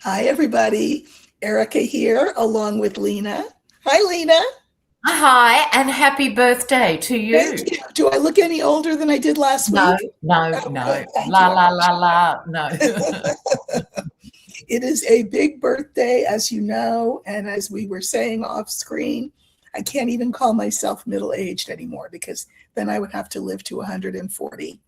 Hi, everybody. Erica here, along with Lena. Hi, Lena. Hi, and happy birthday to you. Thank you. Do I look any older than I did last No, week? no, Oh, no. good. Thank La, you. la, la, la, no. It is a big birthday, as you know, and as we were saying off screen, I can't even call myself middle-aged anymore because then I would have to live to 140.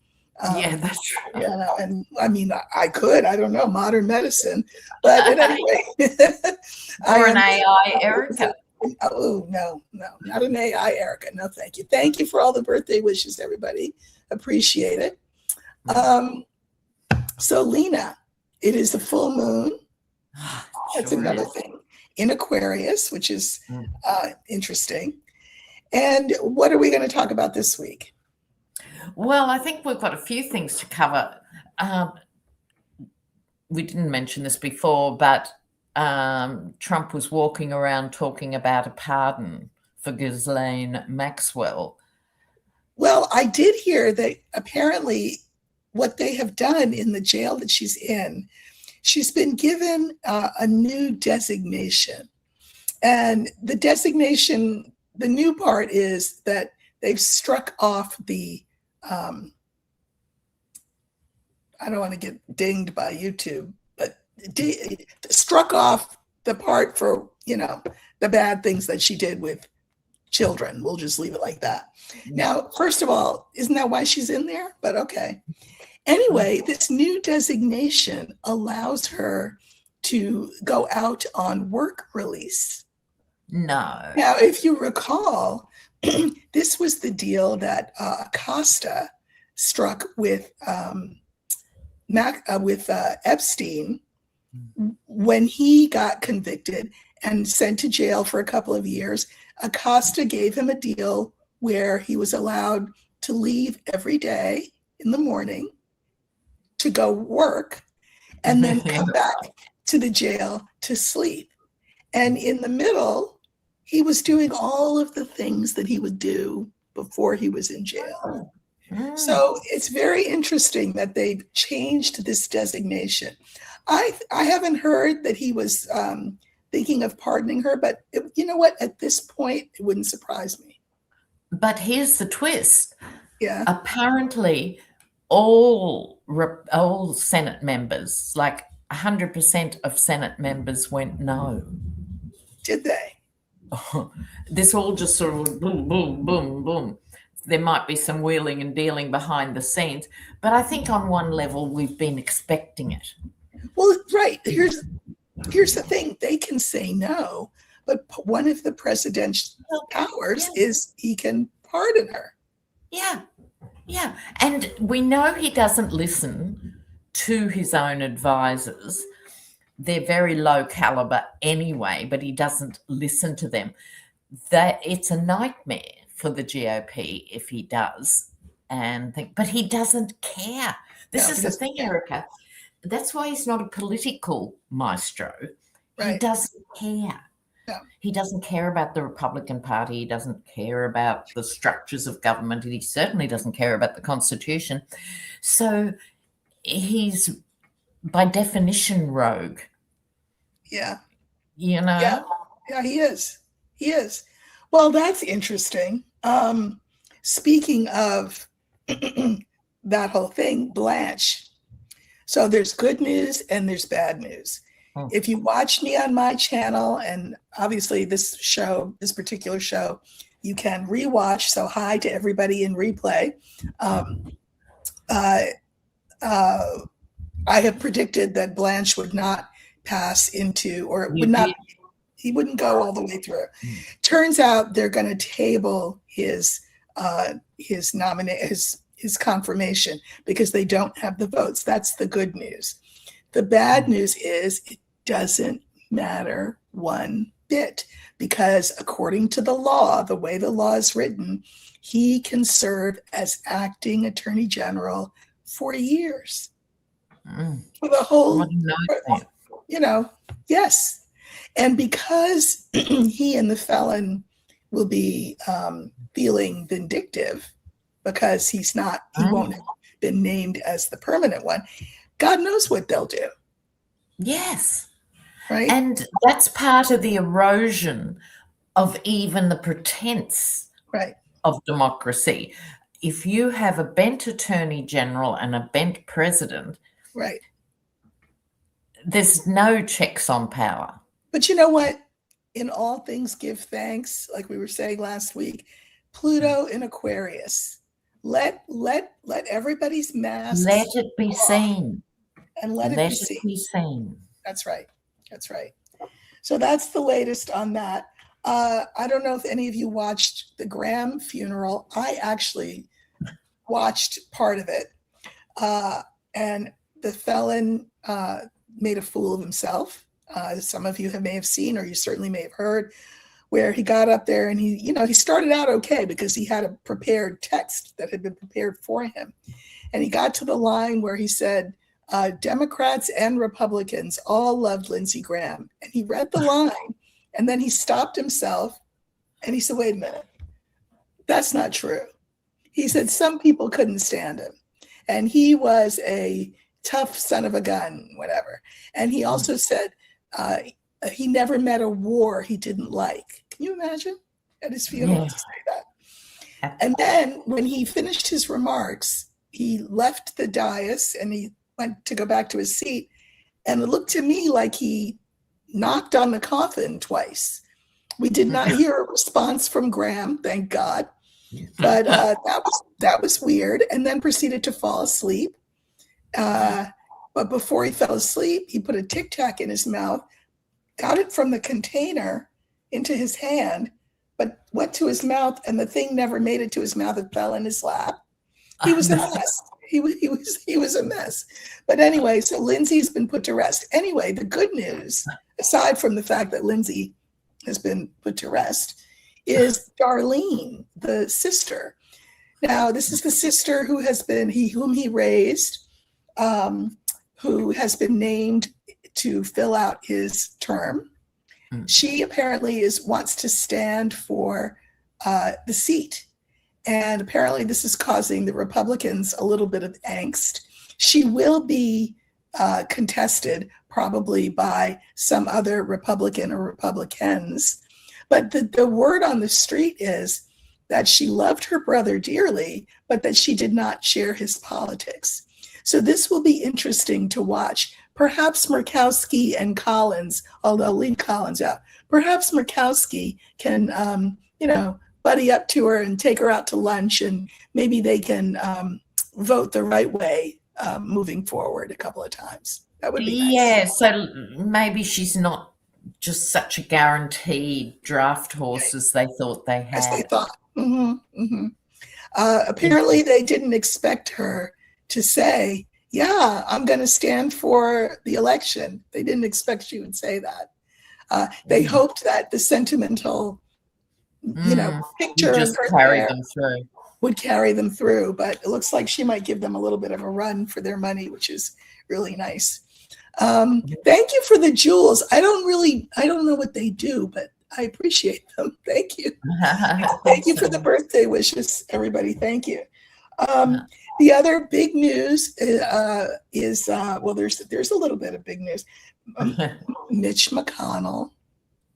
Yeah, that's right. You know, and I mean, I could, I don't know, modern medicine, but at any rate, I Or an am. AI, Erica. Oh, no, not an AI, Erica. No, thank you. Thank you for all the birthday wishes, everybody. Appreciate it. So, Lena, it is the full moon. That's Sure another is. thing in Aquarius, which is interesting. And what are we going to talk about this week? Well, I think we've got a few things to cover. We didn't mention this before, but Trump was walking around talking about a pardon for Ghislaine Maxwell. Well, I did hear that apparently what they have done in the jail that she's in, she's been given a new designation. And the designation, the new part is that they've struck off the, I don't want to get dinged by YouTube, but struck off the part for, the bad things that she did with children. We'll just leave it like that. Now, first of all, isn't that why she's in there? But okay. Anyway, this new designation allows her to go out on work release. No. Now, if you recall, this was the deal that Acosta struck with Epstein when he got convicted and sent to jail for a couple of years. Acosta gave him a deal where he was allowed to leave every day in the morning to go work and then come back to the jail to sleep. And in the middle, he was doing all of the things that he would do before he was in jail. So it's very interesting that they've changed this designation. I haven't heard that he was thinking of pardoning her, but you know what? At this point, it wouldn't surprise me. But here's the twist. Yeah. Apparently, all Senate members, like 100% of Senate members went no. Did they? This all just sort of boom, boom, boom, boom. There might be some wheeling and dealing behind the scenes, but I think on one level we've been expecting it. Well, right. Here's the thing. They can say no, but one of the presidential powers is he can pardon her. Yeah. And we know he doesn't listen to his own advisors. They're very low caliber anyway, but he doesn't listen to them. That it's a nightmare for the GOP if he does, but he doesn't care. This is the thing, Erica. That's why he's not a political maestro. Right. He doesn't care. No. He doesn't care about the Republican Party. He doesn't care about the structures of government. He certainly doesn't care about the Constitution. So he's, by definition, rogue. Yeah. You know? Yeah, he is. He is. Well, that's interesting. Speaking of that whole thing, Blanche. So there's good news and there's bad news. If you watch me on my channel, and obviously this particular show, you can rewatch. So hi to everybody in replay. I have predicted that Blanche would not pass into, or it would not. He wouldn't go all the way through. Turns out they're going to table his confirmation because they don't have the votes. That's the good news. The bad news is it doesn't matter one bit because according to the law, the way the law is written, he can serve as acting attorney general for years. For the whole, yes. And because he and the felon will be feeling vindictive because he won't have been named as the permanent one, God knows what they'll do. Yes. Right. And that's part of the erosion of even the pretense Right. of democracy. If you have a bent attorney general and a bent president, Right. there's no checks on power. But you know what? In all things, give thanks. Like we were saying last week, Pluto in Aquarius. Let everybody's masks Let it be off seen. and let it Let be it seen. be seen. That's right. That's right. So that's the latest on that. I don't know if any of you watched the Graham funeral. I actually watched part of it. And the felon made a fool of himself. Some of you may have seen, or you certainly may have heard, where he got up there and he started out okay because he had a prepared text that had been prepared for him. And he got to the line where he said, Democrats and Republicans all loved Lindsey Graham. And he read the line and then he stopped himself and he said, wait a minute, that's not true. He said some people couldn't stand him. And he was a tough son of a gun, whatever. And he also said he never met a war he didn't like. Can you imagine at his funeral to say that? And then when he finished his remarks, he left the dais and he went to go back to his seat. And it looked to me like he knocked on the coffin twice. We did not hear a response from Graham, thank God. But that was weird. And then proceeded to fall asleep. But before he fell asleep, he put a Tic Tac in his mouth, got it from the container into his hand, but went to his mouth, and the thing never made it to his mouth. It fell in his lap. He was a mess. He was a mess. But anyway, so Lindsey's been put to rest. Anyway, the good news, aside from the fact that Lindsey has been put to rest, is Darlene, the sister. Now, this is the sister whom he raised, who has been named to fill out his term. She apparently wants to stand for the seat. And apparently this is causing the Republicans a little bit of angst. She will be contested probably by some other Republican or Republicans. But the word on the street is that she loved her brother dearly, but that she did not share his politics. So this will be interesting to watch. Perhaps Murkowski and Collins, although I'll leave Collins out, perhaps Murkowski can, buddy up to her and take her out to lunch, and maybe they can vote the right way moving forward a couple of times. That would be nice. Yeah, so maybe she's not just such a guaranteed draft horse as they thought they had. As they thought. Apparently they didn't expect her to say, yeah, I'm going to stand for the election. They didn't expect she would say that. They hoped that the sentimental, picture just carry them through. Would carry them through, but it looks like she might give them a little bit of a run for their money, which is really nice. Thank you for the jewels. I don't know what they do, but I appreciate them. Thank you. Thank you for the birthday wishes, everybody. Thank you. The other big news is there's a little bit of big news. Mitch McConnell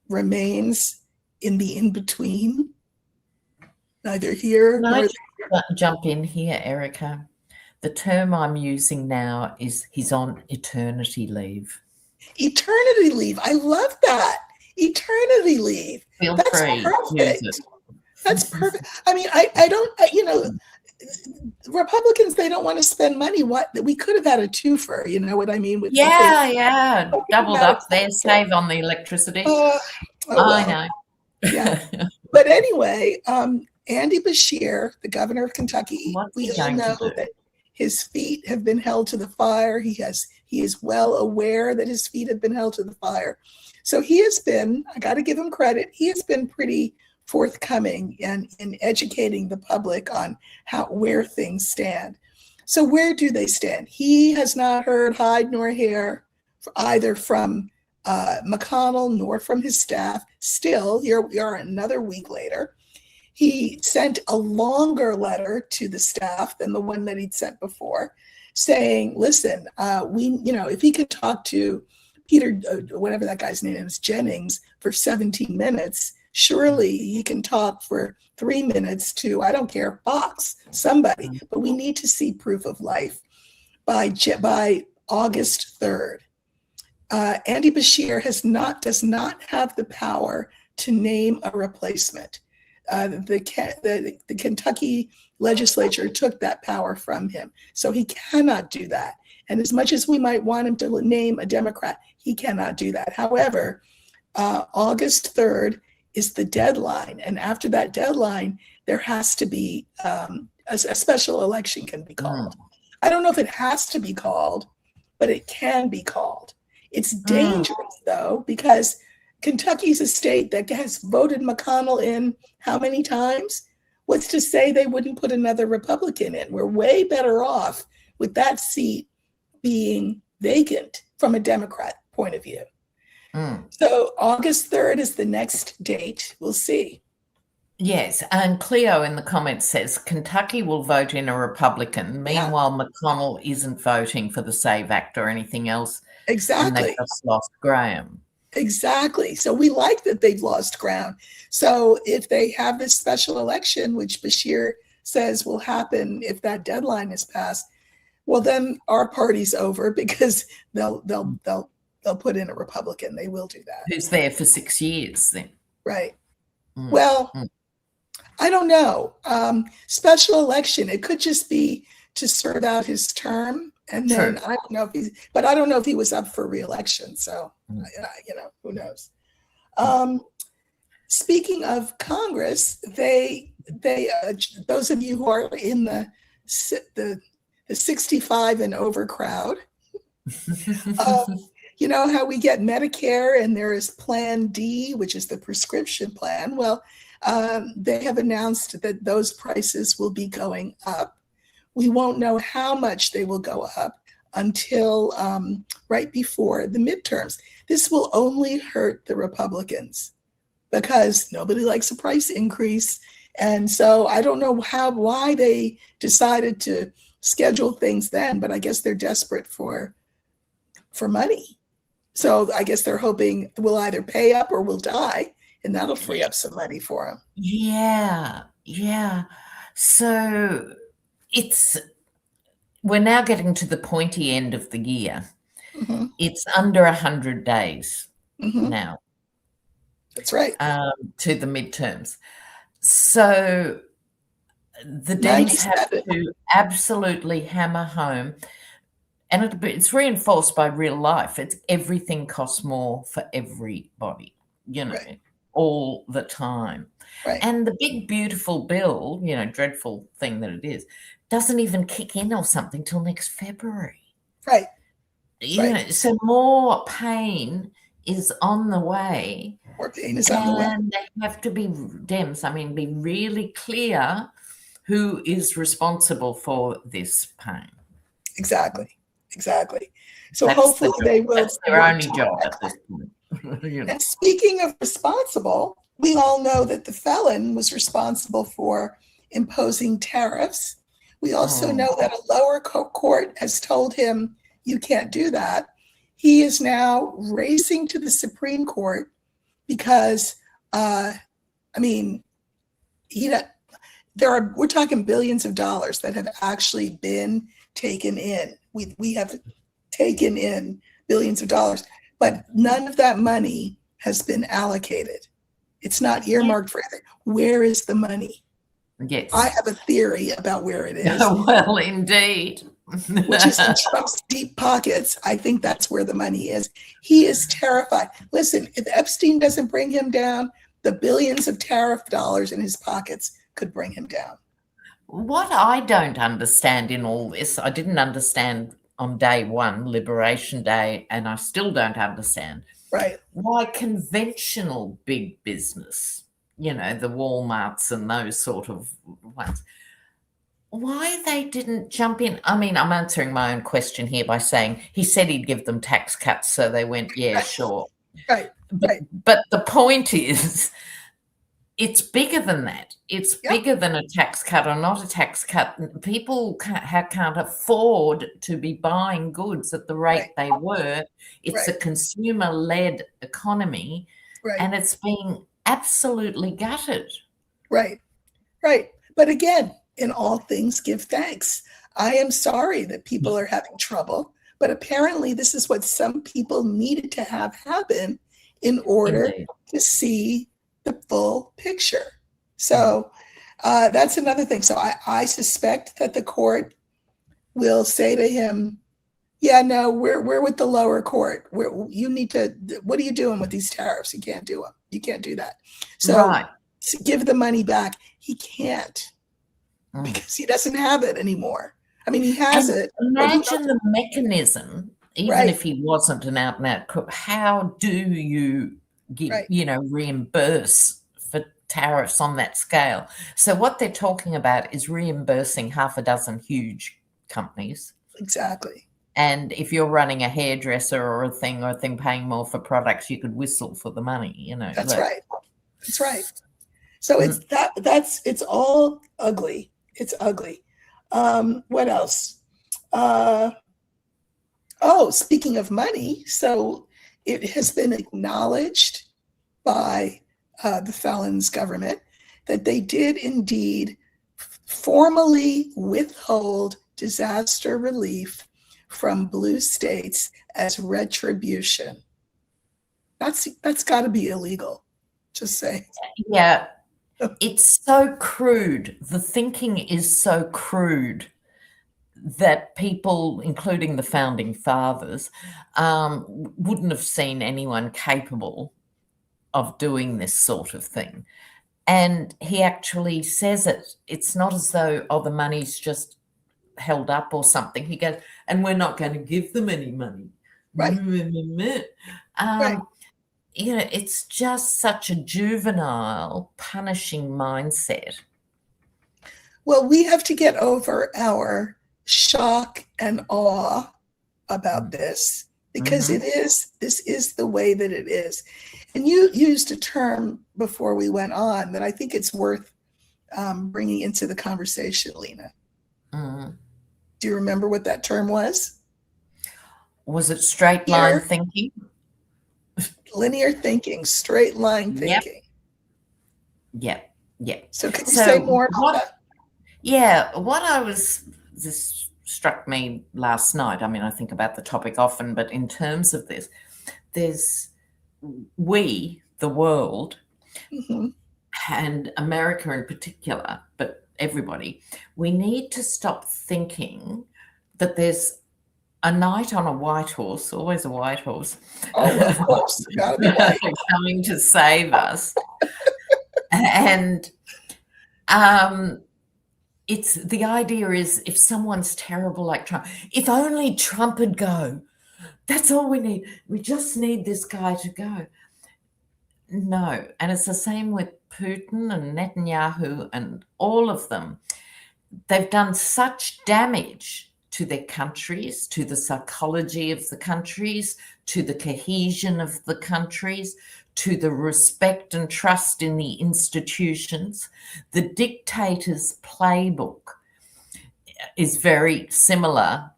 remains in the in-between, neither here nor there. Jump in here, Erica. The term I'm using now is he's on eternity leave. Eternity leave. I love that. Eternity leave. Feel That's free. perfect. Use it. That's perfect. I mean, I don't, Republicans, they don't want to spend money. We could have had a twofer, you know what I mean? Doubled up there, save on the electricity. I know. Yeah. But anyway, Andy Beshear, the governor of Kentucky, we all know that his feet have been held to the fire. He is well aware that his feet have been held to the fire. So he has been, I got to give him credit, he has been pretty forthcoming in educating the public on where things stand. So where do they stand? He has not heard hide nor hair either from McConnell nor from his staff. Still, here we are another week later. He sent a longer letter to the staff than the one that he'd sent before, saying, listen, if he could talk to Peter, whatever that guy's name is, Jennings, for 17 minutes, surely he can talk for 3 minutes to, I don't care, Fox, somebody. But we need to see proof of life by August 3rd. Andy Beshear does not have the power to name a replacement. The Kentucky legislature took that power from him. So he cannot do that. And as much as we might want him to name a Democrat, he cannot do that. However, August 3rd is the deadline. And after that deadline, there has to be a special election can be called. I don't know if it has to be called, but it can be called. It's dangerous, though, because Kentucky's a state that has voted McConnell in how many times? What's to say they wouldn't put another Republican in? We're way better off with that seat being vacant from a Democrat point of view. So August 3rd is the next date. We'll see. Yes, and Cleo in the comments says Kentucky will vote in a Republican. Meanwhile, McConnell isn't voting for the SAVE Act or anything else. Exactly. And they've just lost Graham. Exactly. So we like that they've lost ground. So if they have this special election, which Beshear says will happen if that deadline is passed, well, then our party's over because they'll put in a Republican. They will do that. Who's there for 6 years then? Right. Well, I don't know. Special election, it could just be to serve out his term. And then I don't know if he was up for re-election. So, who knows? Speaking of Congress, they those of you who are in the 65 and over crowd, you know how we get Medicare and there is Plan D, which is the prescription plan. Well, they have announced that those prices will be going up. We won't know how much they will go up until right before the midterms. This will only hurt the Republicans because nobody likes a price increase. And so I don't know why they decided to schedule things then, but I guess they're desperate for money. So I guess they're hoping we'll either pay up or we'll die, and that'll free up some money for them. Yeah. So we're now getting to the pointy end of the year. It's under 100 days now. That's right. To the midterms. So the Dems have to absolutely hammer home, and it's reinforced by real life. It's everything costs more for everybody, all the time. Right. And the big, beautiful bill, dreadful thing that it is, doesn't even kick in or something till next February. Right. So more pain is on the way. More pain is on the way. And they have to be Dems, be really clear who is responsible for this pain. Exactly. So hopefully they will. That's their only job at this point. And speaking of responsible, we all know that the felon was responsible for imposing tariffs. We also know that a lower court has told him you can't do that. He is now racing to the Supreme Court because, we're talking billions of dollars that have actually been taken in. We have taken in billions of dollars, but none of that money has been allocated. It's not earmarked for anything. Where is the money? Yes. I have a theory about where it is. Well, indeed. Which is in Trump's deep pockets. I think that's where the money is. He is terrified. Listen, if Epstein doesn't bring him down, the billions of tariff dollars in his pockets could bring him down. What I don't understand in all this, I didn't understand on day one, Liberation Day, and I still don't understand. Right. Why conventional big business, the Walmarts and those sort of ones, why they didn't jump in. I'm answering my own question here by saying he said he'd give them tax cuts, so they went, yeah, right. Sure. Right. But the point is, it's bigger than that. It's Yep. bigger than a tax cut or not a tax cut. People can't afford to be buying goods at the rate they were. It's a consumer-led economy, and it's being absolutely gutted. Right. But again, in all things, give thanks. I am sorry that people are having trouble, but apparently this is what some people needed to have happen in order to see the full picture. So that's another thing. So I suspect that the court will say to him, yeah, no, we're with the lower court. You need to, what are you doing with these tariffs? You can't do them. You can't do that. So give the money back. He can't because he doesn't have it anymore. I mean, he has it. Imagine the mechanism, even if he wasn't an out-and-out crook. How do you give, reimburse for tariffs on that scale? So what they're talking about is reimbursing half a dozen huge companies. Exactly. And if you're running a hairdresser or a thing paying more for products, you could whistle for the money, That's right. That's right. So it's all ugly. It's ugly. What else? Speaking of money, so it has been acknowledged by the Felons government that they did indeed formally withhold disaster relief from blue states as retribution. That's got to be illegal. Just say. Yeah. It's so crude. The thinking is so crude that people, including the founding fathers, wouldn't have seen anyone capable of doing this sort of thing. And he actually says it. It's not as though, the money's just held up or something. He goes, and we're not going to give them any money. Right. It's just such a juvenile, punishing mindset. Well, we have to get over our shock and awe about this because this is the way that it is. And you used a term before we went on that I think it's worth bringing into the conversation, Lena. Do you remember what that term was? Was it straight line thinking? Linear thinking, straight line thinking. Yep. So can you say more about that? Yeah, this struck me last night. I mean, I think about the topic often, but in terms of this, we, the world, and America in particular, but everybody, we need to stop thinking that there's a knight on a white horse, always a white horse. Oh, of course. Gotta be white. Coming to save us. And it's the idea is if someone's terrible like Trump, if only Trump would go, that's all we need. We just need this guy to go. No. And it's the same with Putin and Netanyahu and all of them. They've done such damage to their countries, to the psychology of the countries, to the cohesion of the countries, to the respect and trust in the institutions. The dictator's playbook is very similar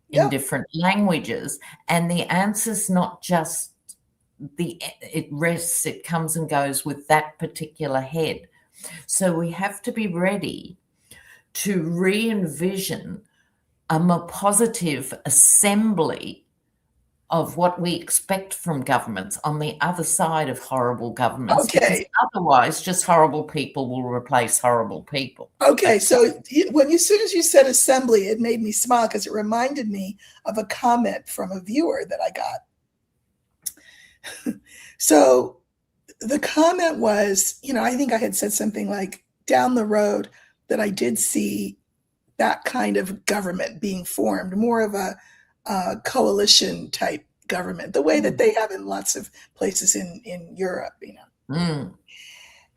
in different languages. And the answer's not just it comes and goes with that particular head. So we have to be ready to re-envision a more positive assembly of what we expect from governments on the other side of horrible governments. Because otherwise, just horrible people will replace horrible people. Okay, so as soon as you said assembly, it made me smile because it reminded me of a comment from a viewer that I got. So the comment was, I think I had said something like down the road that I did see that kind of government being formed, more of a coalition type government, the way that they have in lots of places in Europe,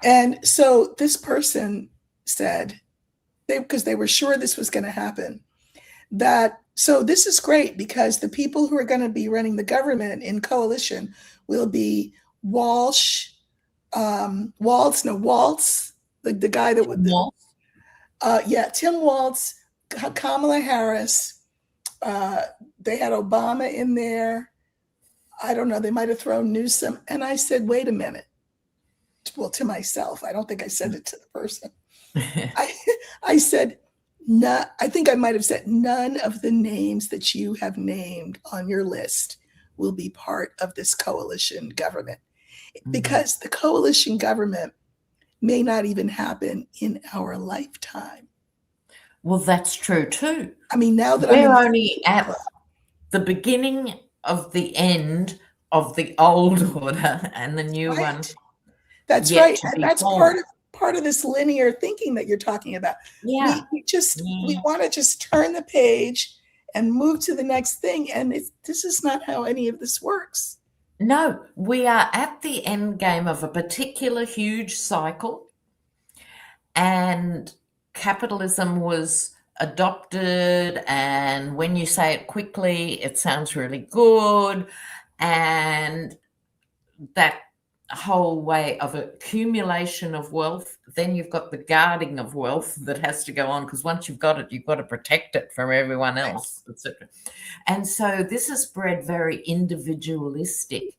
And so this person said, because they were sure this was going to happen, so this is great because the people who are going to be running the government in coalition will be Walsh, Waltz, the guy that would, Tim Waltz, Kamala Harris. They had Obama in there. I don't know, they might have thrown Newsom. And I said, wait a minute. Well, to myself, I don't think I said it to the person. I said, no, I think I might have said, none of the names that you have named on your list will be part of this coalition government, because the coalition government may not even happen in our lifetime. Well, that's true too. I mean, now that we're only at the beginning of the end of the old order and the new one. That's right. And that's part of this linear thinking that you're talking about. Yeah. We want to just turn the page and move to the next thing. And this is not how any of this works. No, we are at the end game of a particular huge cycle, and capitalism was adopted, and when you say it quickly, it sounds really good, and that whole way of accumulation of wealth, then you've got the guarding of wealth that has to go on, because once you've got it, you've got to protect it from everyone else, etc. And so this has bred very individualistic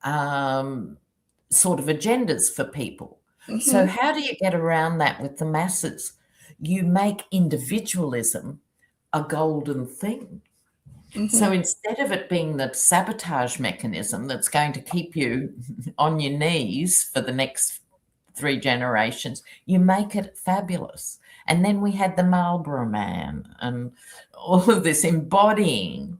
sort of agendas for people. So how do you get around that with the masses? You make individualism a golden thing. So instead of it being the sabotage mechanism that's going to keep you on your knees for the next 3 generations, you make it fabulous. And then we had the Marlboro Man and all of this embodying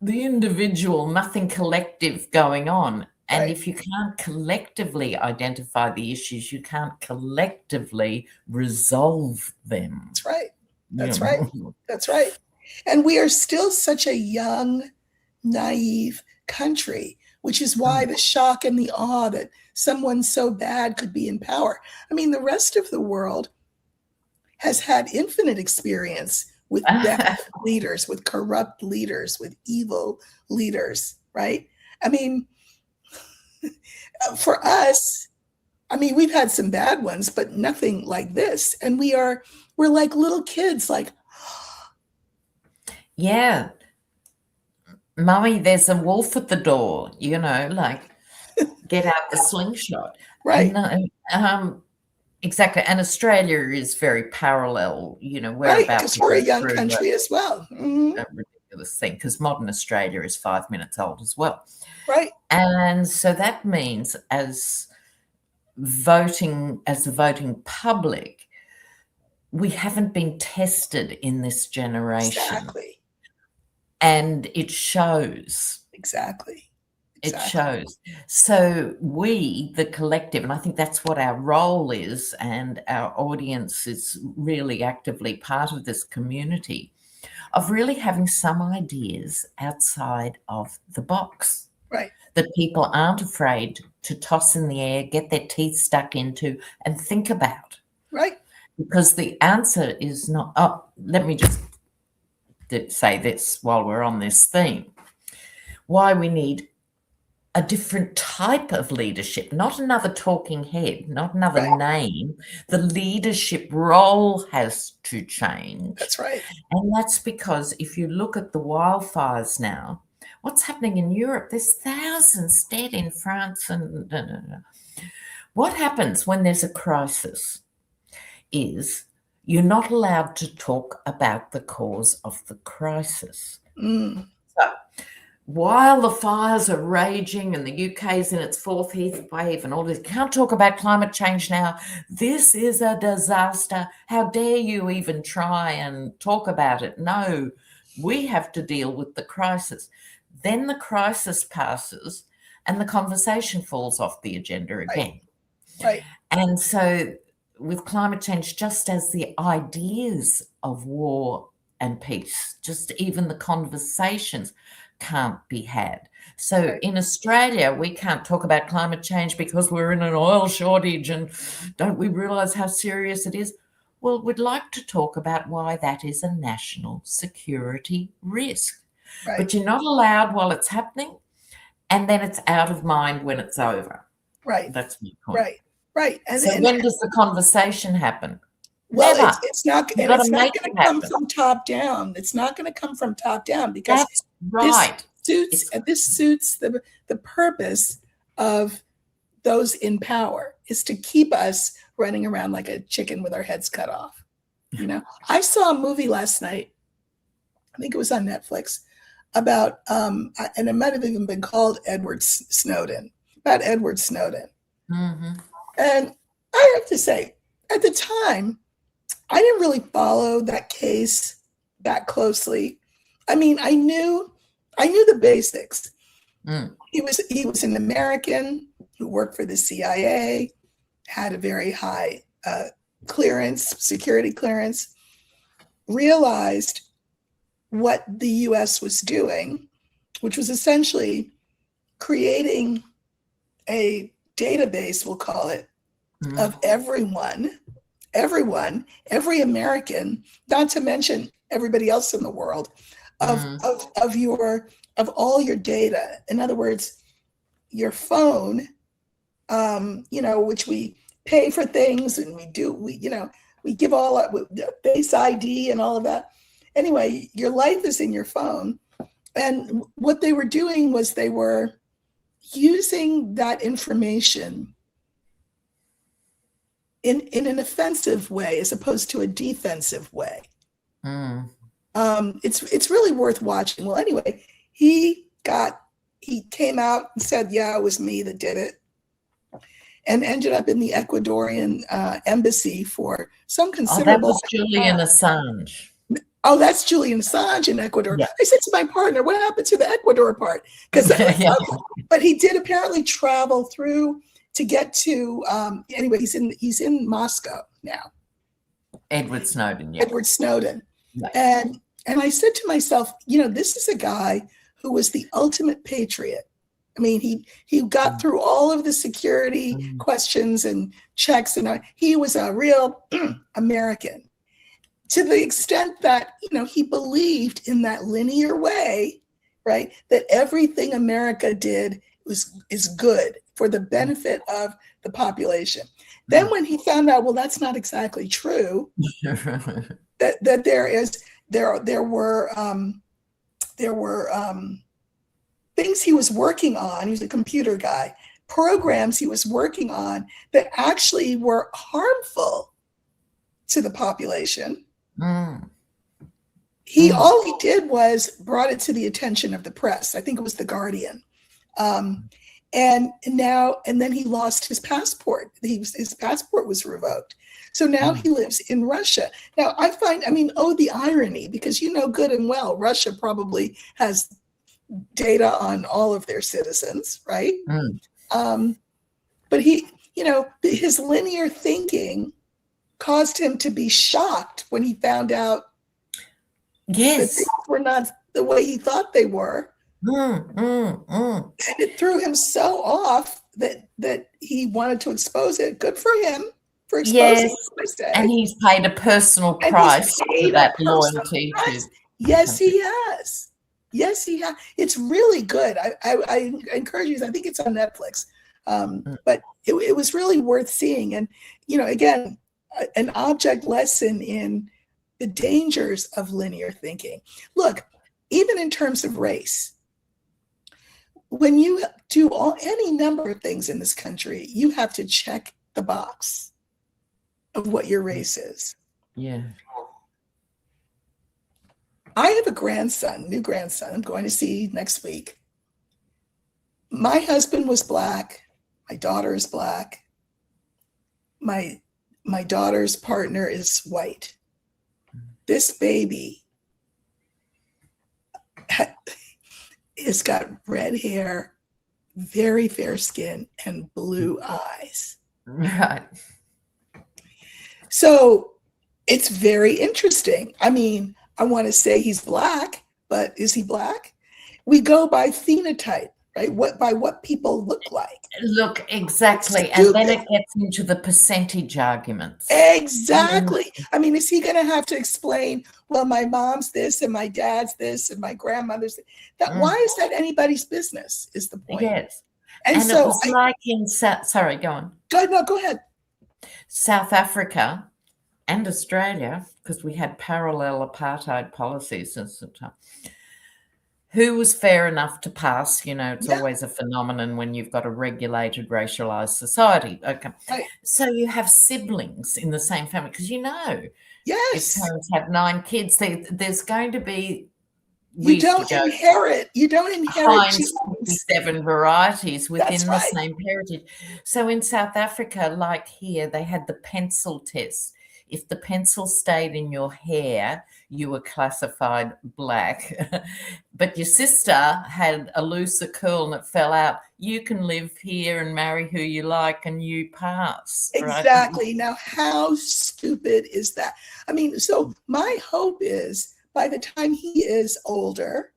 the individual, nothing collective going on. And if you can't collectively identify the issues, you can't collectively resolve them. That's right. That's right. That's right. And we are still such a young, naive country, which is why the shock and the awe that someone so bad could be in power. I mean, the rest of the world has had infinite experience with bad leaders, with corrupt leaders, with evil leaders, right? I mean, for us, I mean, we've had some bad ones, but nothing like this. And we're like little kids, like, yeah, Mummy, there's a wolf at the door, like get out the slingshot. Right. No, exactly. And Australia is very parallel, we're about because we're a young country as well. A ridiculous thing, because modern Australia is 5 minutes old as well. Right. And so that means as the voting public, we haven't been tested in this generation. Exactly. And it shows. Exactly. It shows. So we, the collective, and I think that's what our role is, and our audience is really actively part of this community, of really having some ideas outside of the box. Right. That people aren't afraid to toss in the air, get their teeth stuck into, and think about. Right. Because the answer is not, let me just say this while we're on this theme. Why we need a different type of leadership, not another talking head, not another name. The leadership role has to change. That's right. And that's because if you look at the wildfires now, what's happening in Europe? There's thousands dead in France. And what happens when there's a crisis is you're not allowed to talk about the cause of the crisis. So while the fires are raging and the UK's in its 4th heat wave and all this, can't talk about climate change now. This is a disaster. How dare you even try and talk about it? No, we have to deal with the crisis. Then the crisis passes and the conversation falls off the agenda again. Right. And so with climate change, just as the ideas of war and peace, just even the conversations can't be had. So in Australia, we can't talk about climate change because we're in an oil shortage, and don't we realise how serious it is? Well, we'd like to talk about why that is a national security risk. But you're not allowed while it's happening, and then it's out of mind when it's over. Right. That's my point. Right. And so when does the conversation happen? Well, Never. it's not, You've and got it's to not make going it to come happen. from top down. It's not going to come from top down because That's right. this suits the purpose of those in power, is to keep us running around like a chicken with our heads cut off. You know, I saw a movie last night, I think it was on Netflix, about, and it might have even been called Edward Snowden, about Edward Snowden. Mm-hmm. And I have to say, at the time, I didn't really follow that case that closely. I mean, I knew the basics. He was an American who worked for the CIA, had a very high security clearance, realized what the US was doing, which was essentially creating a database, we'll call it, of every American, not to mention everybody else in the world, of all your data. In other words, your phone, which we pay for things and we give all up with Face ID and all of that. Anyway, your life is in your phone. And what they were doing was they were using that information in an offensive way as opposed to a defensive way. It's really worth watching. Well, anyway, he came out and said, yeah, it was me that did it, and ended up in the Ecuadorian embassy for some considerable. That was Julian Assange. Oh, that's Julian Assange in Ecuador. Yeah. I said to my partner, what happened to the Ecuador part? Because, but he did apparently travel through to get to. Anyway, he's in Moscow now. Edward Snowden. Yeah. Edward Snowden. Right. And I said to myself, this is a guy who was the ultimate patriot. I mean, he got through all of the security questions and checks, and he was a real American, to the extent that, he believed in that linear way, right? That everything America did is good for the benefit of the population. Then when he found out, well, that's not exactly true, that there were things he was working on. He was a computer guy, programs he was working on that actually were harmful to the population. All he did was brought it to the attention of the press. I think it was The Guardian. And then he lost his passport. His passport was revoked. So now he lives in Russia. Now the irony, because good and well, Russia probably has data on all of their citizens, right? But his linear thinking caused him to be shocked when he found out that things were not the way he thought they were. And it threw him so off that he wanted to expose it. Good for him for exposing it. And he's paid a personal price for that loyalty. Yes, he has. Yes, he has. It's really good. I encourage you. I think it's on Netflix. But it was really worth seeing. And, again, an object lesson in the dangers of linear thinking. Look, even in terms of race, when you do any number of things in this country, you have to check the box of what your race is. Yeah. I have a new grandson, I'm going to see next week. My husband was Black. My daughter is Black. My daughter's partner is white. This baby has got red hair, very fair skin, and blue eyes. Right. So it's very interesting. I mean, I want to say he's Black, but is he Black? We go by phenotype, right? By what people look like. Look, exactly. And then it gets into the percentage arguments. Exactly. I mean, is he going to have to explain, well, my mom's this and my dad's this and my grandmother's this? Why is that anybody's business is the point. Yes. And it so was like in sorry, go on. go ahead. South Africa and Australia, because we had parallel apartheid policies at the time. Who was fair enough to pass? It's always a phenomenon when you've got a regulated, racialized society. Okay. Right. So you have siblings in the same family, because if Yes. parents have 9 kids, there's going to be You don't inherit genes. 7 varieties within That's the right. same heritage. So in South Africa, like here, they had the pencil test. If the pencil stayed in your hair, you were classified black. But your sister had a looser curl and it fell out. You can live here and marry who you like and you pass. Exactly. Right? Now, how stupid is that? I mean, so my hope is by the time he is older,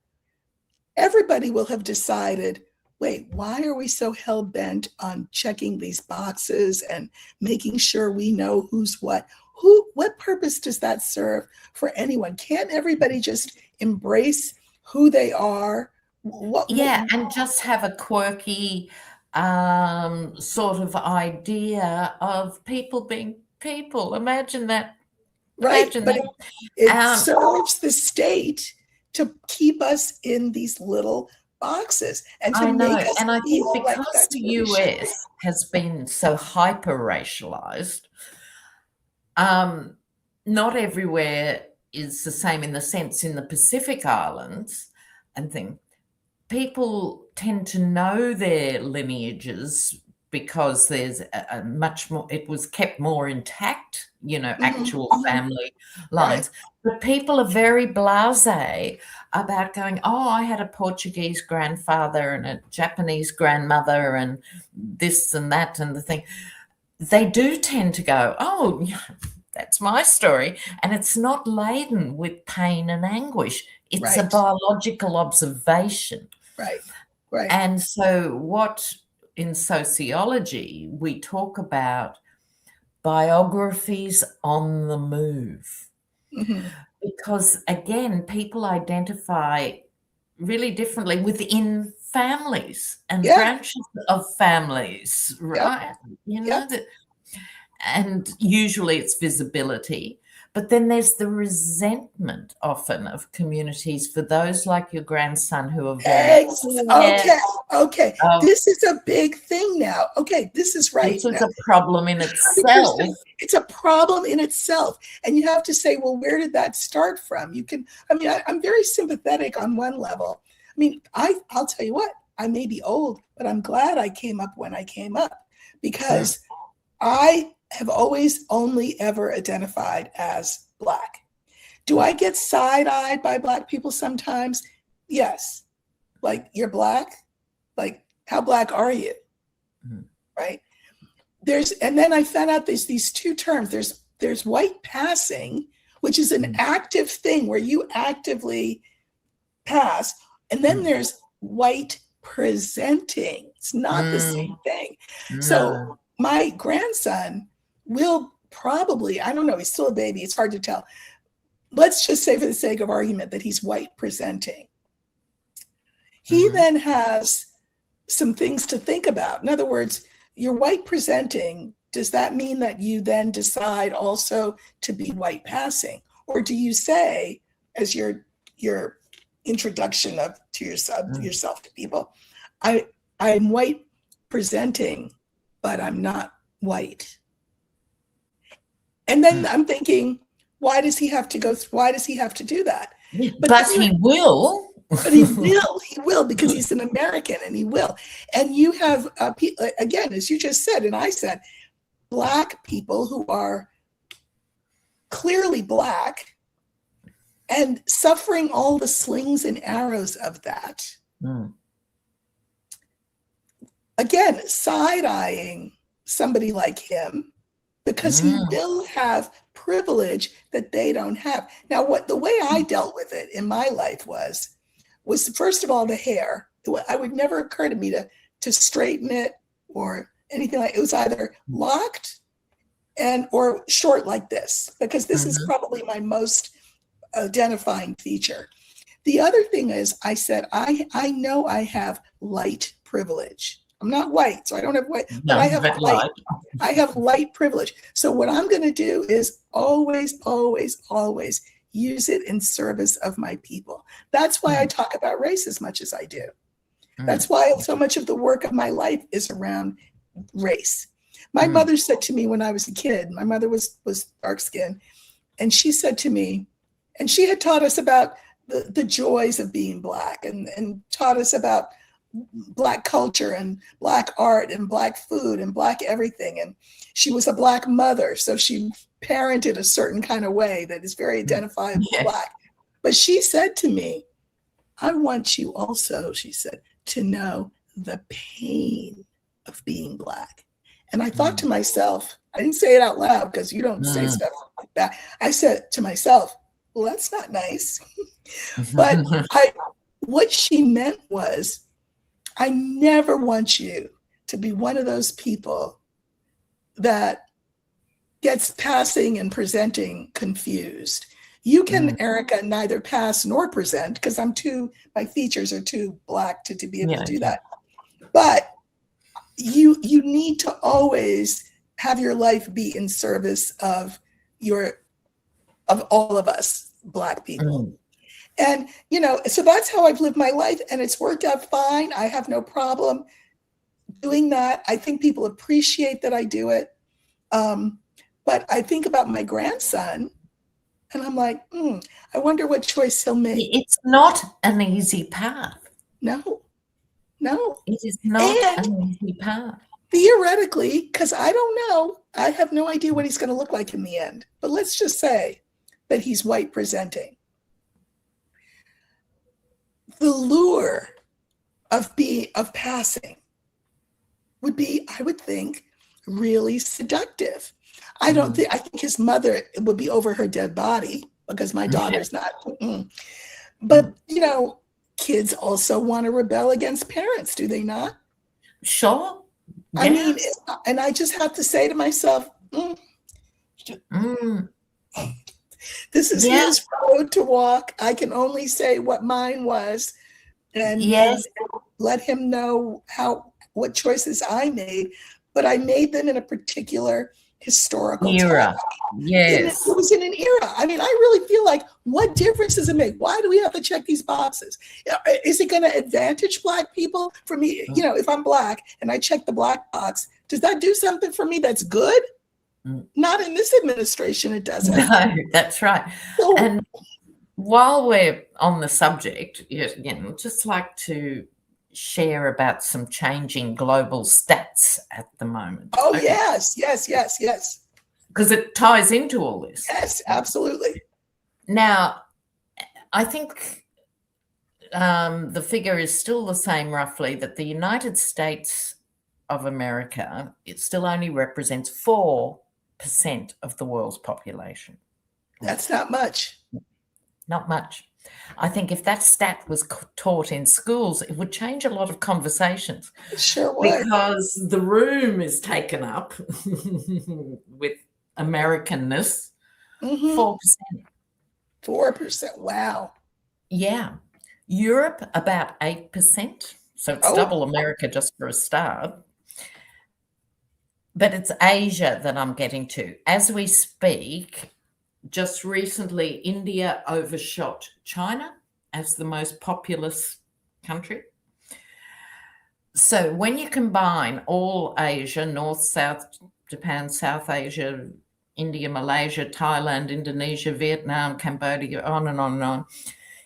everybody will have decided, wait, why are we so hell-bent on checking these boxes and making sure we know who's what? What purpose does that serve for anyone? Can't everybody just embrace who they are? And just have a quirky sort of idea of people being people. Imagine that. Right, but it serves the state to keep us in these little boxes and to make us and I think feel because like that's the what we should be. US has been so hyper-racialized, not everywhere is the same in the sense in the Pacific Islands and things. People tend to know their lineages because there's a much more, it was kept more intact, actual family lines. Right. But people are very blasé about going, I had a Portuguese grandfather and a Japanese grandmother and this and that and the thing. They do tend to go, that's my story. And it's not laden with pain and anguish. It's a biological observation. Right. And so what in sociology, we talk about biographies on the move. Mm-hmm. Because, again, people identify really differently within families and branches of families, right? And usually it's visibility. But then there's the resentment often of communities for those like your grandson who are very Okay. This is a big thing now. Okay, this is right. This is a problem in itself. It's a problem in itself. And you have to say, well, where did that start from? I'm very sympathetic on one level. I mean, I'll tell you what, I may be old, but I'm glad I came up when I came up because I have always only ever identified as Black. Do I get side-eyed by Black people sometimes? Yes. Like, you're Black? Like, how Black are you? Mm-hmm. Right? And then I found out there's these 2 terms. There's white passing, which is an active thing where you actively pass. And then there's white presenting. It's not the same thing. No. So my grandson will probably, I don't know, he's still a baby, it's hard to tell. Let's just say for the sake of argument that he's white presenting. He then has some things to think about. In other words, you're white presenting. Does that mean that you then decide also to be white passing? Or do you say, as your introduction to yourself to people, I'm white presenting, but I'm not white? And then I'm thinking, why does he have to do that? But he will. But he will because he's an American and he will. And you have, again, as you just said, and I said, Black people who are clearly Black and suffering all the slings and arrows of that. Again, side-eyeing somebody like him because he will have privilege that they don't have. Now, the way I dealt with it in my life was first of all, the hair. It would never occur to me to straighten it or anything like it. It was either locked or short like this, because this is probably my most identifying feature. The other thing is I said, I know I have light privilege. I'm not white, so I don't have white, but No, I have but light. light. I have light privilege. So what I'm going to do is always, always, always use it in service of my people. That's why I talk about race as much as I do. That's why so much of the work of my life is around race. My mother said to me when I was a kid, my mother was dark skinned, and she said to me, and she had taught us about the joys of being Black and taught us about Black culture and Black art and Black food and Black everything. And she was a Black mother, so she parented a certain kind of way that is very identifiable Black. But she said to me, I want you also, she said, to know the pain of being Black. And I thought to myself, I didn't say it out loud because you don't say stuff like that. I said to myself, well, that's not nice. But what she meant was, I never want you to be one of those people that gets passing and presenting confused. You can, Erica, neither pass nor present because my features are too Black to be able to do that. But you need to always have your life be in service of all of us Black people. And, so that's how I've lived my life, and it's worked out fine. I have no problem doing that. I think people appreciate that I do it. But I think about my grandson, and I'm like, I wonder what choice he'll make. It's not an easy path. No. It is not an easy path. Theoretically, because I don't know, I have no idea what he's going to look like in the end. But let's just say that he's white presenting. The lure of passing would be, I would think, really seductive. I think his mother would be over her dead body because my daughter's not. But, kids also want to rebel against parents, do they not? Sure. I mean, and I just have to say to myself, this is his road to walk. I can only say what mine was and let him know what choices I made. But I made them in a particular historical era. Time. Yes. It was in an era. I mean, I really feel like, what difference does it make? Why do we have to check these boxes? Is it going to advantage Black people? For me, if I'm Black and I check the Black box, does that do something for me that's good? Not in this administration, it doesn't. No, that's right. So, and while we're on the subject, I'd just like to share about some changing global stats at the moment. Oh, okay. Yes. Because it ties into all this. Yes, absolutely. Now, I think the figure is still the same, roughly, that the United States of America, it still only represents 4% of the world's population. That's not much. Not much. I think if that stat was taught in schools, it would change a lot of conversations. It sure would. Because the room is taken up with Americanness. 4%. 4%. Wow. Yeah. Europe, about 8%. So it's double America just for a start. But it's Asia that I'm getting to. As we speak, just recently, India overshot China as the most populous country. So when you combine all Asia, North, South, Japan, South Asia, India, Malaysia, Thailand, Indonesia, Vietnam, Cambodia, on and on and on,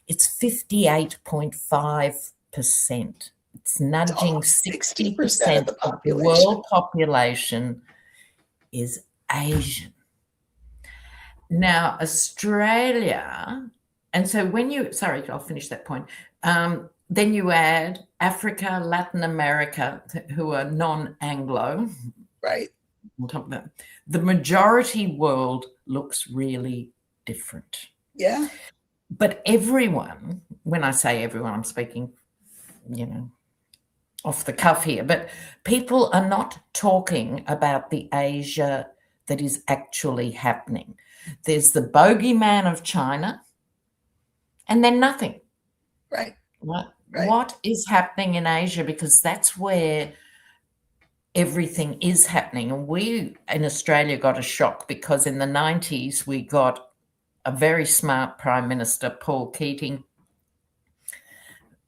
it's 58.5%. It's nudging 60% of the world population is Asian. Now, Australia, and so I'll finish that point. Then you add Africa, Latin America, who are non-Anglo. Right. On top of that, the majority world looks really different. Yeah. But everyone, when I say everyone, I'm speaking, off the cuff here, but people are not talking about the Asia that is actually happening. There's the bogeyman of China and then nothing. Right. What is happening in Asia? Because that's where everything is happening. And we in Australia got a shock because in the 90s we got a very smart Prime Minister, Paul Keating.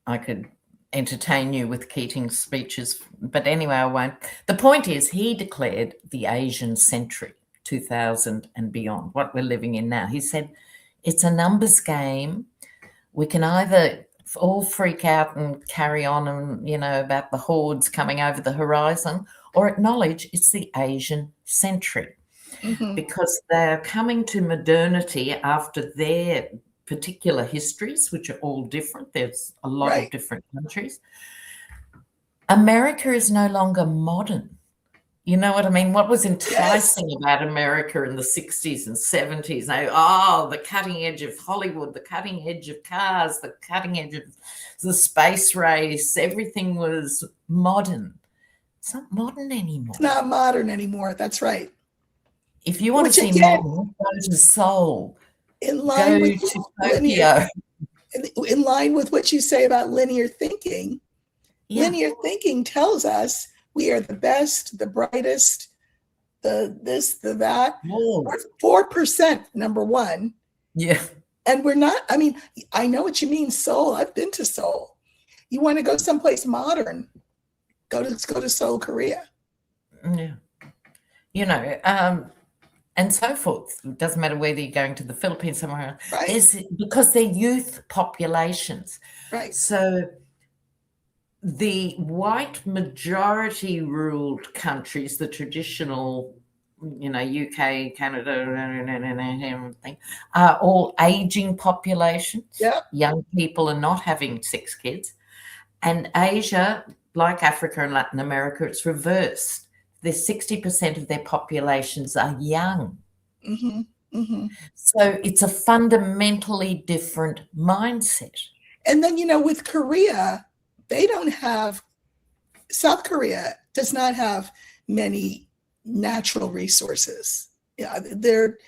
I could entertain you with Keating's speeches, but anyway, I won't. The point is, he declared the Asian century, 2000 and beyond, what we're living in now. He said, it's a numbers game. We can either all freak out and carry on and, about the hordes coming over the horizon, or acknowledge it's the Asian century. Mm-hmm. Because they're coming to modernity after their particular histories, which are all different. There's a lot of different countries. America is no longer modern. You know what I mean? What was enticing about America in the 60s and 70s? The cutting edge of Hollywood, the cutting edge of cars, the cutting edge of the space race, everything was modern. It's not modern anymore. It's not modern anymore. That's right. If you want to see modern, go to Seoul. In line with Tokyo. In line with what you say about linear thinking, linear thinking tells us we are the best, the brightest, the this, the that. We're 4%, number one. Yeah. And we're not, I know what you mean, Seoul. I've been to Seoul. You want to go someplace modern, go to Seoul, Korea. Yeah. And so forth. It doesn't matter whether you're going to the Philippines, somewhere else. Right. Because they're youth populations. Right. So the white majority ruled countries, the traditional, UK, Canada, everything, are all aging populations. Yeah. Young people are not having 6 kids. And Asia, like Africa and Latin America, it's reversed. The 60% of their populations are young. Mm-hmm. Mm-hmm. So it's a fundamentally different mindset. And then, with Korea, South Korea does not have many natural resources. Yeah, their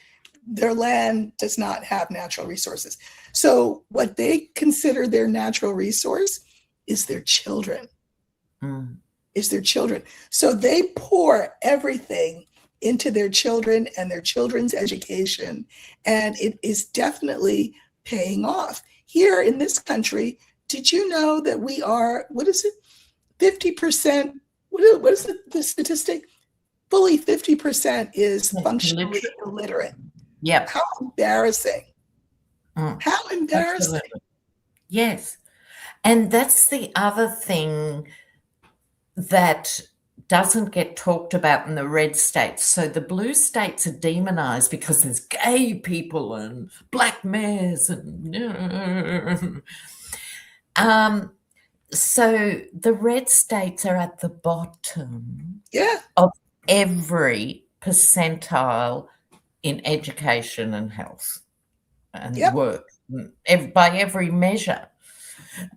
land does not have natural resources. So what they consider their natural resource is their children. Is their children. So they pour everything into their children and their children's education. And it is definitely paying off. Here in this country, did you know that we are, 50%, what is the statistic? Fully 50% is functionally illiterate. Yep. How embarrassing. How embarrassing. Absolutely. Yes. And that's the other thing that doesn't get talked about in the red states. So the blue states are demonized because there's gay people and black mayors and so the red states are at the bottom of every percentile in education and health and work by every measure.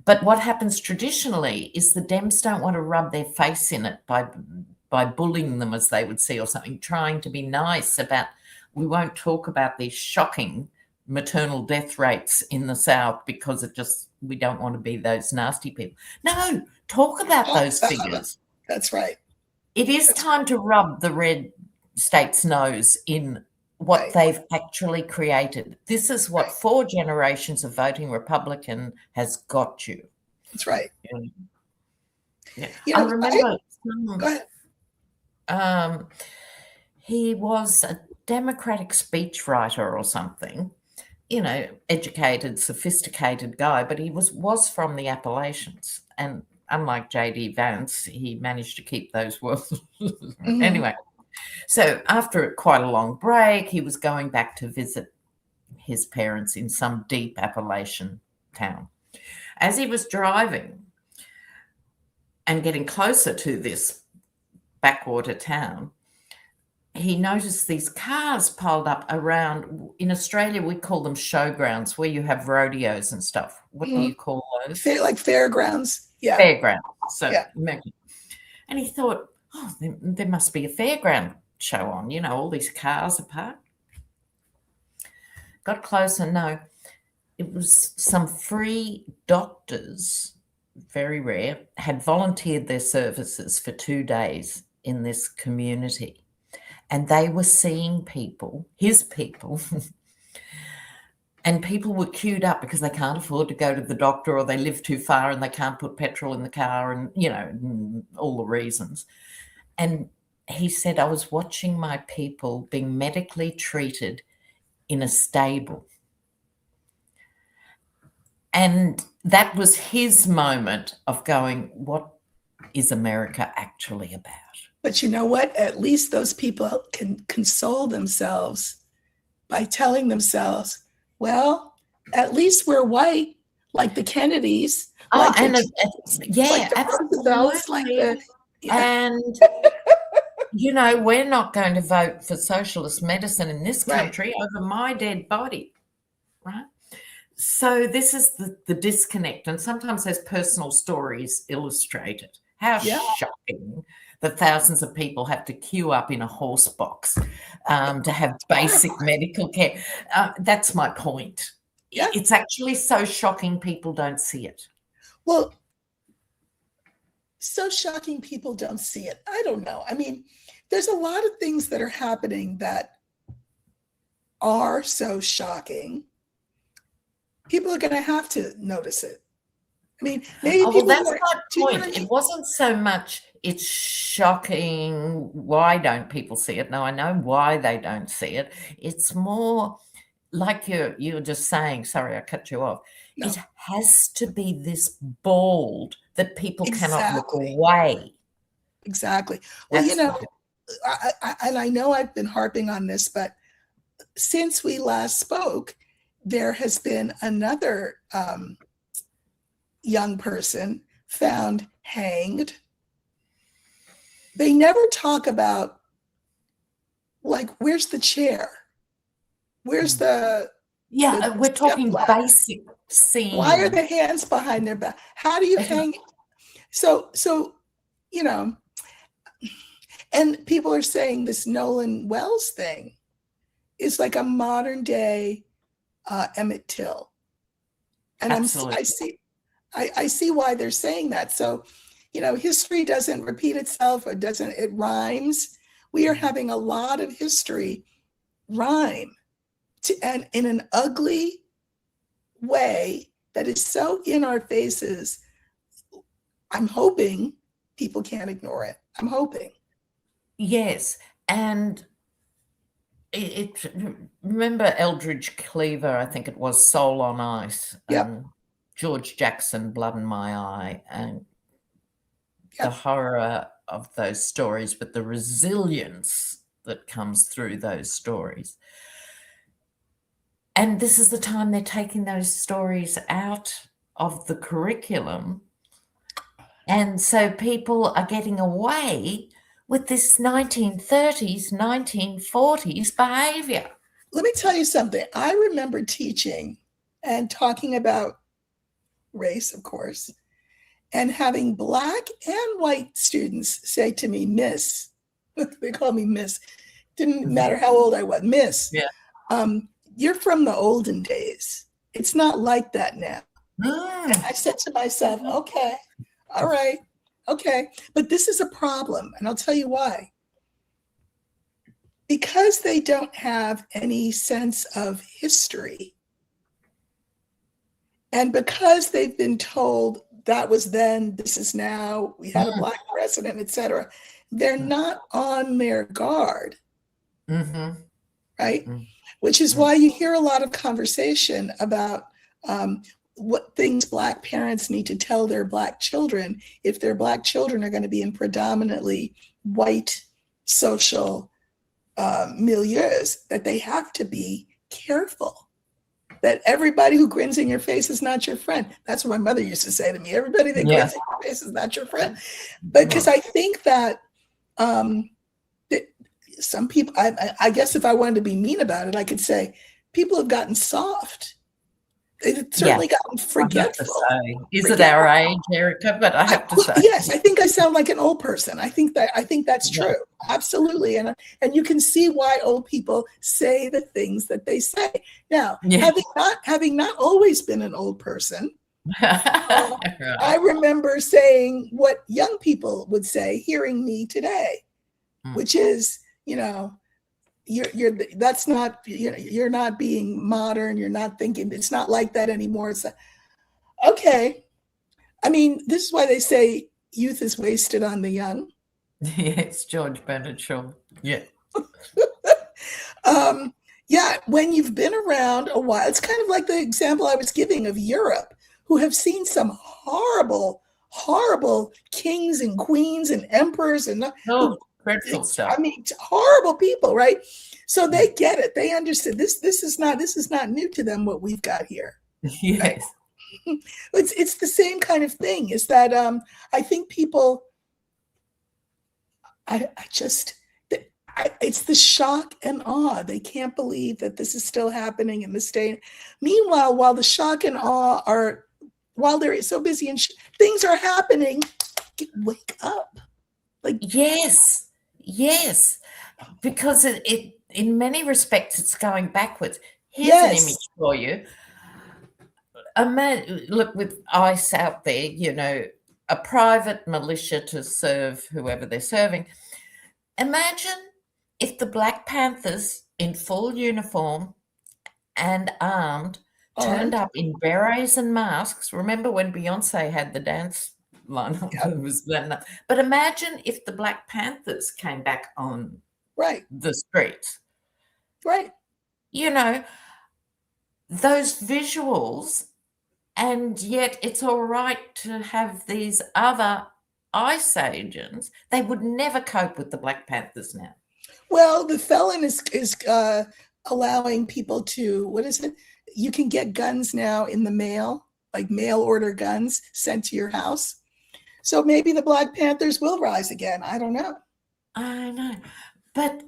But what happens traditionally is the Dems don't want to rub their face in it by bullying them, as they would see, or something, trying to be nice about, we won't talk about these shocking maternal death rates in the South because we don't want to be those nasty people. No, talk about those figures. That's right. It is time to rub the red state's nose in what they've actually created. This is what 4 generations of voting Republican has got you. That's right. Yeah. I remember go ahead. He was a Democratic speechwriter or something, educated, sophisticated guy, but he was from the Appalachians. And unlike J.D. Vance, he managed to keep those words. Anyway. So after quite a long break, he was going back to visit his parents in some deep Appalachian town. As he was driving and getting closer to this backwater town, he noticed these cars piled up around. In Australia, we call them showgrounds, where you have rodeos and stuff. What do you call those? Like fairgrounds. Yeah. Fairgrounds. So, and he thought, there must be a fairground show on, all these cars are parked. Got closer, no. It was some free doctors, very rare, had volunteered their services for 2 days in this community, and they were seeing people, his people, and people were queued up because they can't afford to go to the doctor, or they live too far and they can't put petrol in the car, and, you know, all the reasons. And he said, I was watching my people being medically treated in a stable. And that was his moment of going, what is America actually about? But you know what? At least those people can console themselves by telling themselves, well, at least we're white, like the Kennedys. Oh, like and the, like the Roosevelts, like the, and you know, we're not going to vote for socialist medicine in this country over my dead body, right? So this is the disconnect, and sometimes those personal stories illustrate it. How shocking that thousands of people have to queue up in a horse box to have basic medical care. That's my point. Yeah. It's actually so shocking people don't see it. Well, so shocking people don't see it. I don't know. I mean, there's a lot of things that are happening that are so shocking. People are going to have to notice it. I mean, maybe well, that's my point. It wasn't so much it's shocking. Why don't people see it? No, I know why they don't see it. It's more like you're just saying, sorry, I cut you off. No. It has to be this bald that people cannot look away. Exactly. Well, you know, I know I've been harping on this, but since we last spoke, there has been another young person found hanged. They never talk about, like, where's the chair? Where's the... Yeah, we're talking basic scene. Why are the hands behind their back? How do you hang? So, you know, and people are saying this Nolan Wells thing is like a modern day Emmett Till. And I see why they're saying that. So, you know, history doesn't repeat itself, or it rhymes. We are having a lot of history rhyme and in an ugly way that is so in our faces. I'm hoping people can't ignore it. I'm hoping. Yes. And remember Eldridge Cleaver, I think it was, Soul on Ice. Yep. George Jackson, Blood in My Eye, and the horror of those stories, but the resilience that comes through those stories. And this is the time they're taking those stories out of the curriculum. And so people are getting away with this 1930s, 1940s behavior. Let me tell you something. I remember teaching and talking about race, of course, and having Black and white students say to me, Miss, they call me Miss, didn't matter how old I was, Miss, you're from the olden days. It's not like that now. And I said to myself, okay, all right, okay. But this is a problem, and I'll tell you why. Because they don't have any sense of history, and because they've been told that was then, this is now, we had a Black president, etc., they're not on their guard, right? Which is why you hear a lot of conversation about what things Black parents need to tell their Black children if their Black children are going to be in predominantly white social milieus, that they have to be careful. That everybody who grins in your face is not your friend. That's what my mother used to say to me. Everybody that grins in your face is not your friend. Because I think that some people, I guess if I wanted to be mean about it, I could say people have gotten soft. They've certainly gotten forgetful. Is it our age, Erica? But I have to say, yes, I think I sound like an old person. I think that's true. Absolutely, and you can see why old people say the things that they say. Now, having not always been an old person, I remember saying what young people would say, hearing me today. which is, that's not, you're not being modern. You're not thinking, it's not like that anymore. It's okay. I mean, this is why they say youth is wasted on the young. Yes, George Bernard Shaw. Yeah. Yeah, when you've been around a while, it's kind of like the example I was giving of Europe, who have seen some horrible, horrible kings and queens and emperors and dreadful stuff. I mean, horrible people, right? So they get it. They understand this. This is not new to them. What we've got here. Yes, right? It's the same kind of thing. Is that I think people. It's the shock and awe. They can't believe that this is still happening in this day. Meanwhile, while the shock and awe are, while they're so busy and things are happening, wake up. Like yes, because it in many respects it's going backwards. Here's an image for you. Look, with ICE out there, a private militia to serve whoever they're serving. Imagine if the Black Panthers in full uniform and armed turned up in berets and masks. Remember when Beyonce had the dance line? Yep. But imagine if the Black Panthers came back on the streets. Right. Those visuals, and yet it's all right to have these other ICE agents. They would never cope with the Black Panthers now. Well, the felon is allowing people to, what is it? You can get guns now in the mail, like mail order guns sent to your house. So maybe the Black Panthers will rise again. I don't know. I know. But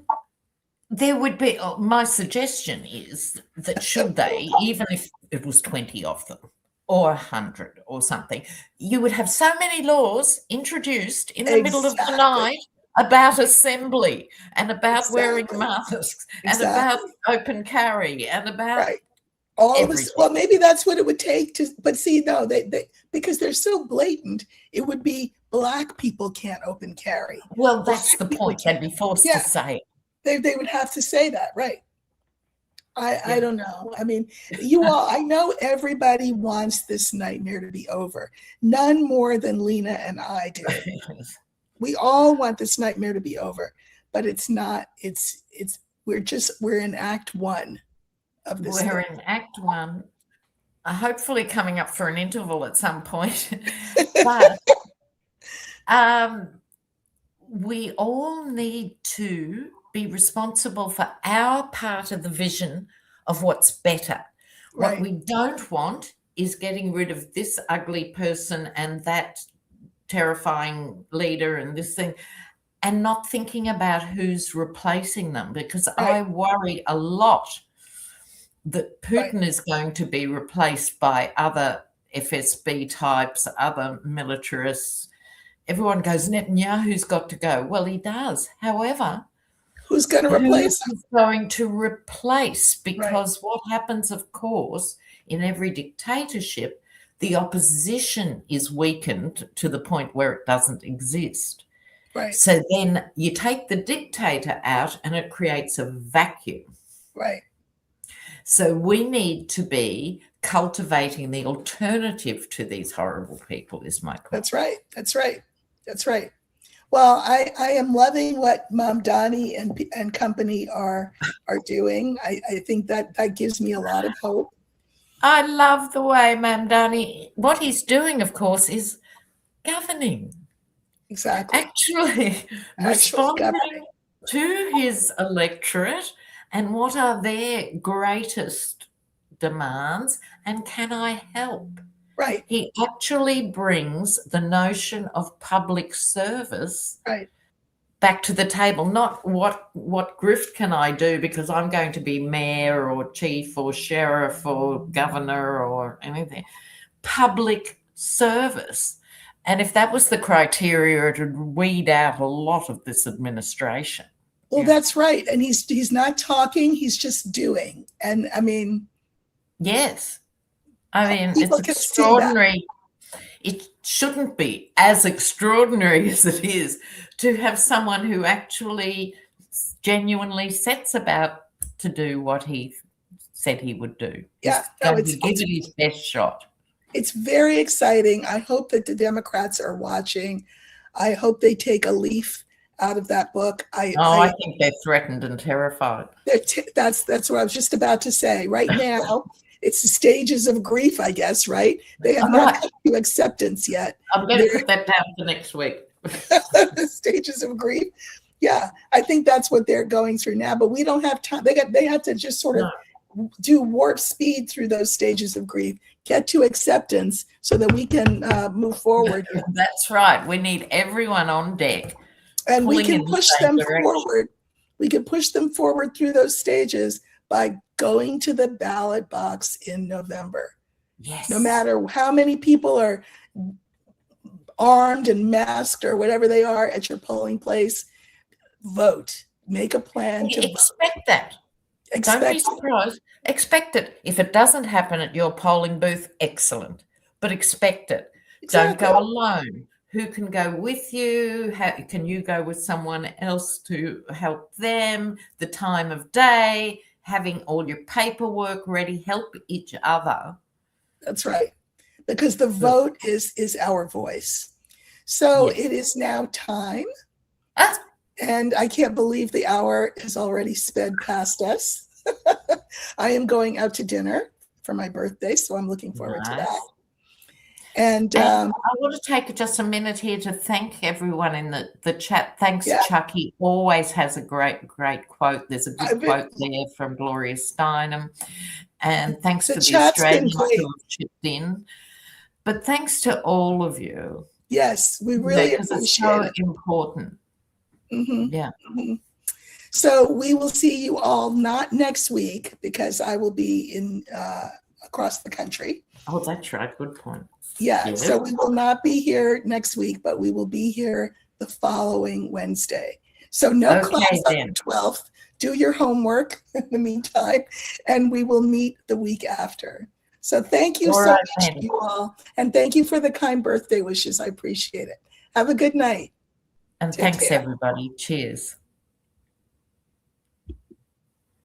there would be, my suggestion is that should they, even if it was 20 of them or 100 or something, you would have so many laws introduced in the middle of the night about assembly and about wearing masks and about open carry and about all this. Well, maybe that's what it would take to, but see, no, they because they're so blatant, it would be Black people can't open carry. Well, that's the point. They'd be forced to say it. They would have to say that, right? I don't know. I mean, I know everybody wants this nightmare to be over. None more than Lena and I do. We all want this nightmare to be over, but it's not. We're in Act 1 of this. We're in Act 1, hopefully coming up for an interval at some point. But we all need to be responsible for our part of the vision of what's better. What we don't want is getting rid of this ugly person and that terrifying leader and this thing, and not thinking about who's replacing them, because I worry a lot that Putin is going to be replaced by other FSB types, other militarists. Everyone goes, Netanyahu's got to go. Well, he does. However, who's going to replace him? Who's going to replace? Because what happens, of course, in every dictatorship, the opposition is weakened to the point where it doesn't exist. Right. So then you take the dictator out and it creates a vacuum. Right. So we need to be cultivating the alternative to these horrible people, is my point. That's right. That's right. That's right. Well, I am loving what Mom Donnie and company are doing. I think that gives me a lot of hope. I love the way Mamdani, what he's doing, of course, is governing. Exactly. Actually responding to his electorate and what are their greatest demands and can I help? Right. He actually brings the notion of public service back to the table, not what grift can I do because I'm going to be mayor or chief or sheriff or governor or anything. Public service. And if that was the criteria, it would weed out a lot of this administration. Well, that's right. And he's not talking, he's just doing. And I mean, yes. I mean, it's extraordinary. it shouldn't be as extraordinary as it is to have someone who actually genuinely sets about to do what he said he would do. Yeah, He's going to give it his best shot. It's very exciting. I hope that the Democrats are watching. I hope they take a leaf out of that book. I think they're threatened and terrified. That's what I was just about to say. Right now, it's the stages of grief, I guess, right? They have not come to acceptance yet. I'm going to put that down for next week. The stages of grief. Yeah, I think that's what they're going through now, but we don't have time. They have to just sort of do warp speed through those stages of grief, get to acceptance so that we can move forward. That's right. We need everyone on deck. And we can push them forward. We can push them forward through those stages by going to the ballot box in November. Yes. No matter how many people are armed and masked or whatever they are at your polling place, vote. Make a plan to expect that. Don't be surprised. Expect it. If it doesn't happen at your polling booth, excellent. But expect it. Exactly. Don't go alone. Who can go with you? How can you go with someone else to help them? The time of day, having all your paperwork ready, help each other. That's right. Because the vote is our voice. So Yes. it is now time. And I can't believe the hour has already sped past us. I am going out to dinner for my birthday, so I'm looking forward to that. And I want to take just a minute here to thank everyone in the chat. Thanks, Chucky. Always has a great quote. There's a good quote there from Gloria Steinem. And thanks to the Australians who have chipped in. But thanks to all of you. Yes, we really appreciate it. It's so important. Mm-hmm. Yeah. Mm-hmm. So we will see you all not next week because I will be in across the country. Oh, that's right. Good point. Yeah. Yes. So we will not be here next week, but we will be here the following Wednesday. So no class on the 12th. Do your homework in the meantime, and we will meet the week after. So thank you so much, you all. And thank you for the kind birthday wishes. I appreciate it. Have a good night. And thanks, everybody. Cheers.